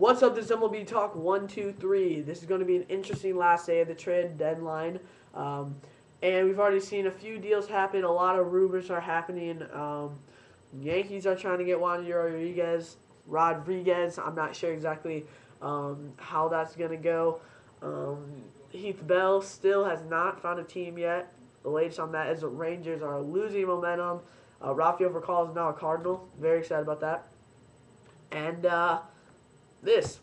What's up, this MLB Talk 123. This is going to be an interesting last day of the trade deadline. Um, and we've already seen a few deals happen. A lot of rumors are happening. Yankees are trying to get Juan Rodriguez. I'm not sure exactly how that's going to go. Um, Heath Bell still has not found a team yet. The latest on that is the Rangers are losing momentum. Rafael Vercal is now a Cardinal. Very excited about that. And this.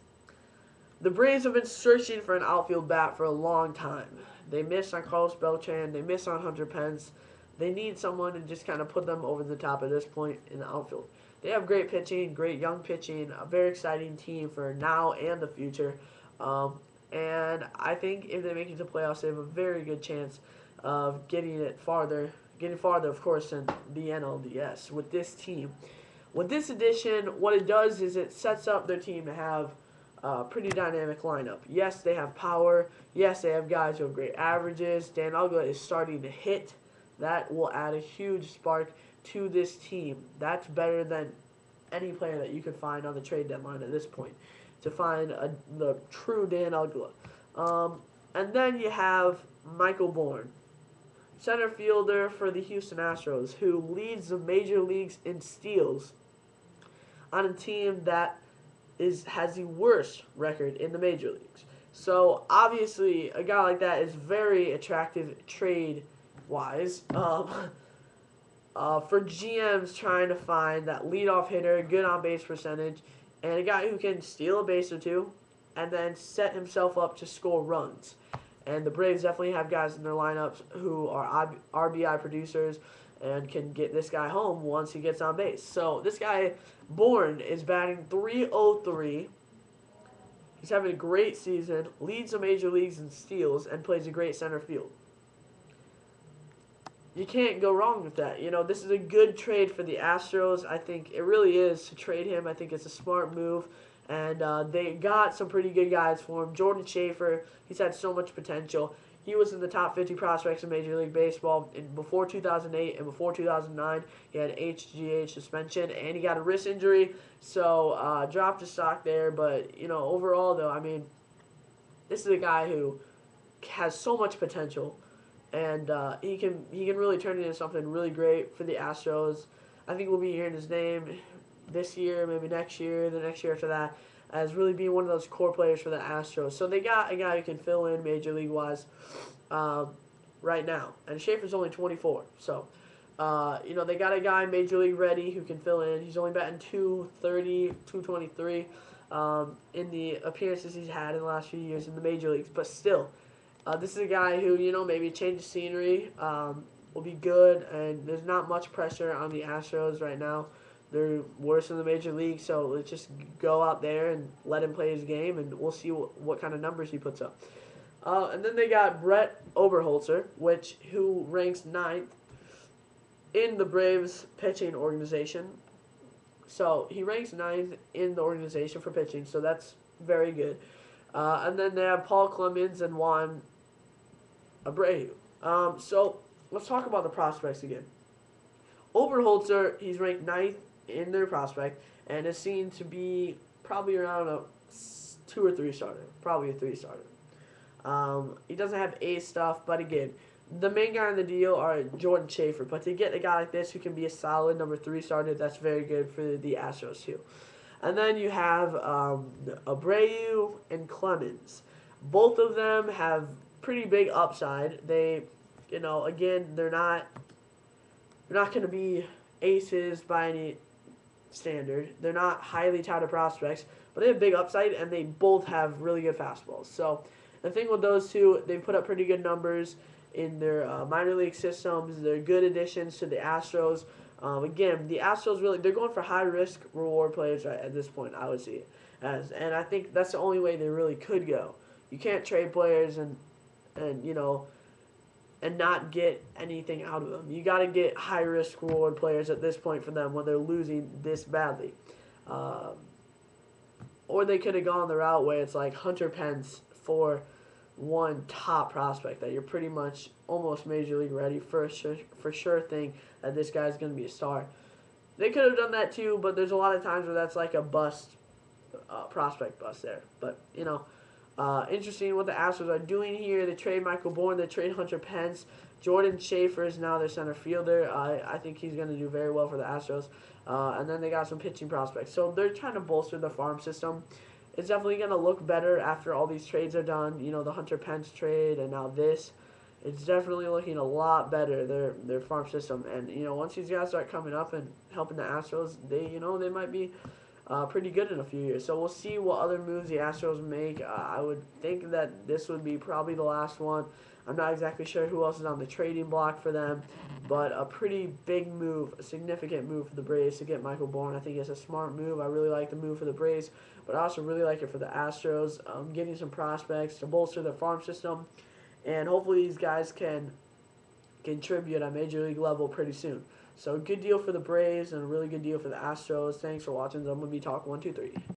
The Braves have been searching for an outfield bat for a long time. They missed on Carlos Beltran. They missed on Hunter Pence. They need someone to just kind of put them over the top at this point in the outfield. They have great pitching, great young pitching, a very exciting team for now and the future. And I think if they make it to playoffs, they have a very good chance of getting farther, of course, than the NLDS with this team. With this addition, what it does is it sets up their team to have a pretty dynamic lineup. Yes, they have power. Yes, they have guys who have great averages. Dan Uggla is starting to hit. That will add a huge spark to this team. That's better than any player that you could find on the trade deadline at this point, to find the true Dan Uggla. And then you have Michael Bourn, center fielder for the Houston Astros, who leads the major leagues in steals on a team that has the worst record in the major leagues. So obviously, a guy like that is very attractive trade-wise. For GMs trying to find that leadoff hitter, good on-base percentage, and a guy who can steal a base or two, and then set himself up to score runs. And the Braves definitely have guys in their lineups who are RBI producers and can get this guy home once he gets on base. So this guy, Bourn, is batting .303. He's having a great season, leads the major leagues in steals, and plays a great center field. You can't go wrong with that. You know, this is a good trade for the Astros. I think it really is to trade him. I think it's a smart move. And they got some pretty good guys for him. Jordan Schaefer, he's had so much potential. He was in the top 50 prospects in Major League Baseball before 2008 and before 2009. He had HGH suspension, and he got a wrist injury, so dropped his stock there. But, you know, overall, though, I mean, this is a guy who has so much potential, and he can really turn into something really great for the Astros. I think we'll be hearing his name this year, maybe next year, the next year after that, as really being one of those core players for the Astros. So they got a guy who can fill in Major League-wise right now. And Schaefer's only 24. So, you know, they got a guy Major League ready who can fill in. He's only batting .230, .223 in the appearances he's had in the last few years in the Major Leagues. But still, this is a guy who, you know, maybe change of scenery will be good. And there's not much pressure on the Astros right now. They're worse in the Major League, so let's just go out there and let him play his game, and we'll see what kind of numbers he puts up. And then they got Brett Oberholzer, who ranks 9th in the Braves pitching organization. So he ranks 9th in the organization for pitching, so that's very good. And then they have Paul Clemens and Juan Abreu. So let's talk about the prospects again. Oberholzer, he's ranked 9th in their prospect, and is seen to be probably around a 2 or 3 starter, probably a 3 starter. He doesn't have A stuff, but again, the main guy on the deal are Jordan Schaefer. But to get a guy like this who can be a solid number 3 starter, that's very good for the Astros too. And then you have Abreu and Clemens. Both of them have pretty big upside. They, you know, again, they're not going to be aces by any standard. They're not highly touted prospects, but they have big upside, and they both have really good fastballs. So the thing with those two, they've put up pretty good numbers in their minor league systems. They're good additions to the Astros. Again, the Astros really, they're going for high-risk reward players right at this point, I would see it as. And I think that's the only way they really could go. You can't trade players and you know, and not get anything out of them. You got to get high-risk reward players at this point for them when they're losing this badly. Or they could have gone the route where it's like Hunter Pence for one top prospect that you're pretty much almost Major League ready for sure thing that this guy's going to be a star. They could have done that too, but there's a lot of times where that's like a bust prospect bust there. But interesting what the Astros are doing here. They trade Michael Bourn. They trade Hunter Pence. Jordan Schaefer is now their center fielder. I think he's going to do very well for the Astros. And then they got some pitching prospects. So they're trying to bolster the farm system. It's definitely going to look better after all these trades are done. The Hunter Pence trade and now this. It's definitely looking a lot better, their farm system. And, once these guys start coming up and helping the Astros, they might be pretty good in a few years. So we'll see what other moves the Astros make. I would think that this would be probably the last one. I'm not exactly sure who else is on the trading block for them, but a pretty big move, a significant move for the Braves to get Michael Bourn. I think it's a smart move. I really like the move for the Braves, but I also really like it for the Astros, getting some prospects to bolster their farm system, and hopefully these guys can contribute at Major League level pretty soon. So good deal for the Braves and a really good deal for the Astros. Thanks for watching. I'm going to be Talk 123.